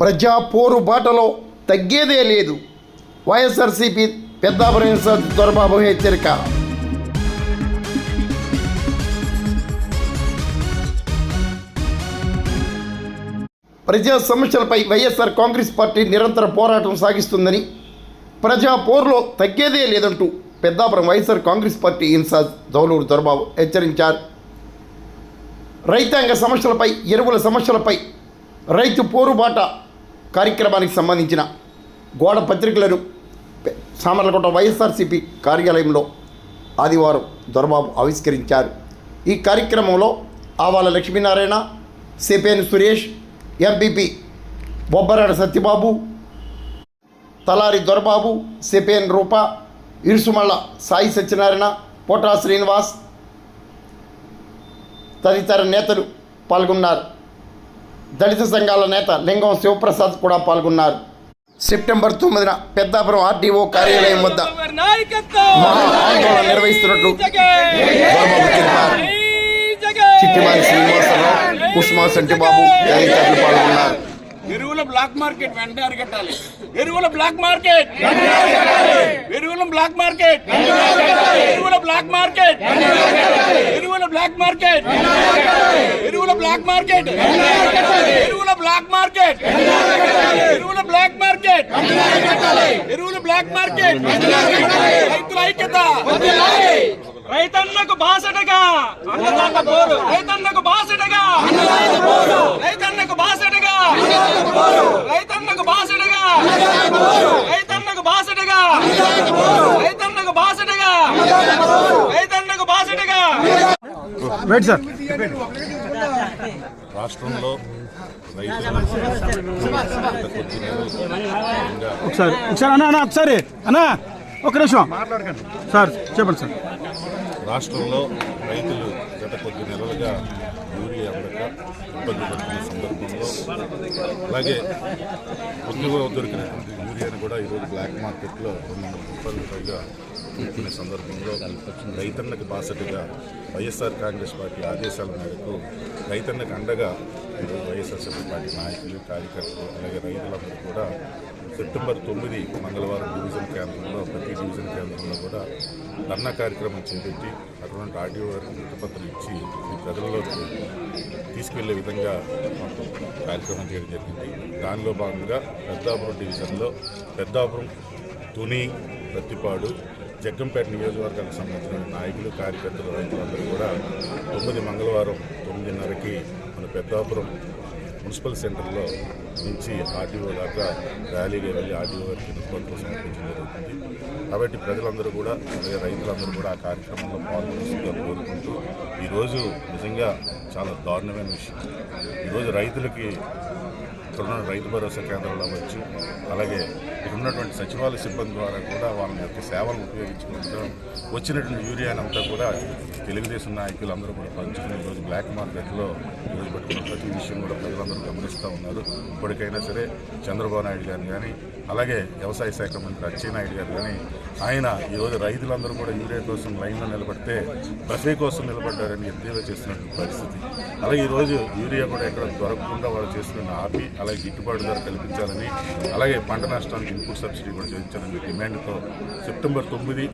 ప్రజా పోరుబాటలో తగ్గేదే లేదు. వైఎస్ఆర్సీపీ పెద్దాపురం దొరబాబు హెచ్చరిక. ప్రజా సమస్యలపై వైఎస్ఆర్ కాంగ్రెస్ పార్టీ నిరంతర పోరాటం సాగిస్తుందని, ప్రజా పోరులో తగ్గేదే లేదంటూ పెద్దాపురం వైఎస్ఆర్ కాంగ్రెస్ పార్టీ ఇన్ఛార్జ్ దౌలూరు దొరబాబు హెచ్చరించారు. రైతాంగ సమస్యలపై, ఎరువుల సమస్యలపై రైతు పోరుబాట కార్యక్రమానికి సంబంధించిన గోడ పత్రికలను సామర్లకోట వైఎస్ఆర్సీపీ కార్యాలయంలో ఆదివారం దొరబాబు ఆవిష్కరించారు. ఈ కార్యక్రమంలో ఆవాల లక్ష్మీనారాయణ, సేపేని సురేష్, ఎంపీపీ బొబ్బరాడ సత్యబాబు, తలారి దొరబాబు, సేపేన్ రూప, ఇరుసుమళ్ళ సాయి సత్యనారాయణ, పోటా శ్రీనివాస్ తదితర నేతలు పాల్గొన్నారు. దళిత సంఘాల నేత లింగం శివప్రసాద్ కూడా పాల్గొన్నారు. సెప్టెంబర్ 9న పెద్దాపురం ఆర్డీఓ కార్యాలయం వద్ద మహా ఆందోళన నిర్వహిస్తున్నట్లు దొరబాబు తెలిపారు. చిట్టిమాని శ్రీనివాసరావు, కుష్మా సంటిబాబు తదితరులు పాల్గొన్నారు. ఎరువుల బ్లాక్ మార్కెట్ వెంటనే అరికట్టాలి. ఎరువుల బ్లాక్ మార్కెట్, ఎరువుల బ్లాక్ మార్కెట్, ఎరువుల బ్లాక్ మార్కెట్, ఎరువుల బ్లాక్ మార్కెట్, ఎరువుల బ్లాక్ మార్కెట్, ఎరువుల బ్లాక్ మార్కెట్, ఎరువుల బ్లాక్ మార్కెట్, ఎరువుల బ్లాక్ మార్కెట్. రైతుల ఐక్యత, రైతన్నకు బాసటగా అన్నదాత పోరు, రైతన్నకు బాసటగా, రైతన్నకు బాసటగా, రైతన్నకు బాసటగా, రైతన్నకు బాసటగా, రైతన్నకు బాసటగా, రైతన్నకు బాసటగా. Right sir. రాష్ట్రంలో ఒకసారి అన్న ఒకసారి ఒక నిమిషం మాట్లాడకండి సార్, చెప్పండి సార్. రాష్ట్రంలో రైతులు గత కొద్ది నెలలుగా యూరియా అందక ఇబ్బంది పడుతున్న సందర్భంలో, అలాగే కొద్దిగా దొరికినటువంటి యూరియాను కూడా ఈరోజు బ్లాక్ మార్కెట్లో 200 రూపాయలు పైగా కొనుక్కునే సందర్భంలో రైతన్నకు బాసటగా వైఎస్ఆర్ కాంగ్రెస్ పార్టీ ఆదేశాల మేరకు రైతన్నకు అండగా ఈరోజు వైఎస్ఆర్సీపీ పార్టీ నాయకులు, కార్యకర్తలు, అలాగే రైతులందరూ కూడా సెప్టెంబర్ 9 మంగళవారం డివిజన్ కేంద్రంలో, ప్రతి డివిజన్ కేంద్రంలో కూడా ధర్నా కార్యక్రమం చేపట్టి అటువంటి ఆర్డీఓ గారికి వృత్తపత్రం ఇచ్చి ఈ ప్రజల్లోకి తీసుకెళ్లే విధంగా కార్యక్రమం చేయడం జరిగింది. దానిలో భాగంగా పెద్దాపురం డివిజన్లో పెద్దాపురం, తుని, ప్రత్తిపాడు, జగ్గంపేట నియోజకవర్గానికి సంబంధించిన నాయకులు, కార్యకర్తలు, రైతులందరూ కూడా 9 మంగళవారం 9:30కి మన పెద్దాపురం మున్సిపల్ సెంటర్లో నుంచి ఆర్డీఓ దాకా ర్యాలీగా వెళ్ళి ఆర్డీఓ గారికి వినతిపత్రం సమర్పించడం జరుగుతుంది. కాబట్టి ప్రజలందరూ కూడా, అలాగే రైతులందరూ కూడా ఆ కార్యక్రమంలో పాల్గొనవలసిందిగా కోరుకుంటూ, ఈరోజు నిజంగా చాలా దారుణమైన విషయం. ఈరోజు రైతులకి ఇక్కడ రైతు భరోసా కేంద్రాలు అవ్వచ్చు, అలాగే ఇక్కడ ఉన్నటువంటి సచివాలయ సిబ్బంది ద్వారా కూడా వాళ్ళ యొక్క సేవలను ఉపయోగించుకుంటాం వచ్చినటువంటి యూరియానంతా కూడా తెలుగుదేశం నాయకులు అందరూ కూడా పంచుకుని ఈరోజు బ్లాక్ మార్కెట్లో ఈరోజు పెట్టుకున్న ప్రతి విషయం కూడా ప్రజలందరూ గమనిస్తూ ఉన్నారు. ఇప్పటికైనా సరే చంద్రబాబు నాయుడు గారిని కానీ, అలాగే వ్యవసాయ శాఖ మంత్రి అచ్చెన్నాయుడు గారు కానీ, ఆయన ఈరోజు రైతులందరూ కూడా యూరియా కోసం లైన్లో నిలబడితే బఫే కోసం నిలబడ్డారని ఎద్దేవా చేస్తున్నటువంటి పరిస్థితి. అలాగే ఈరోజు యూరియా కూడా ఎక్కడ దొరకకుండా వాళ్ళు చేస్తున్న ఆపి, అలాగే గిట్టుబాటు ధర కల్పించాలని, అలాగే పంట నష్టానికి ఇన్పుట్ సబ్సిడీ కూడా చేయించాలని డిమాండ్తో సెప్టెంబర్ 9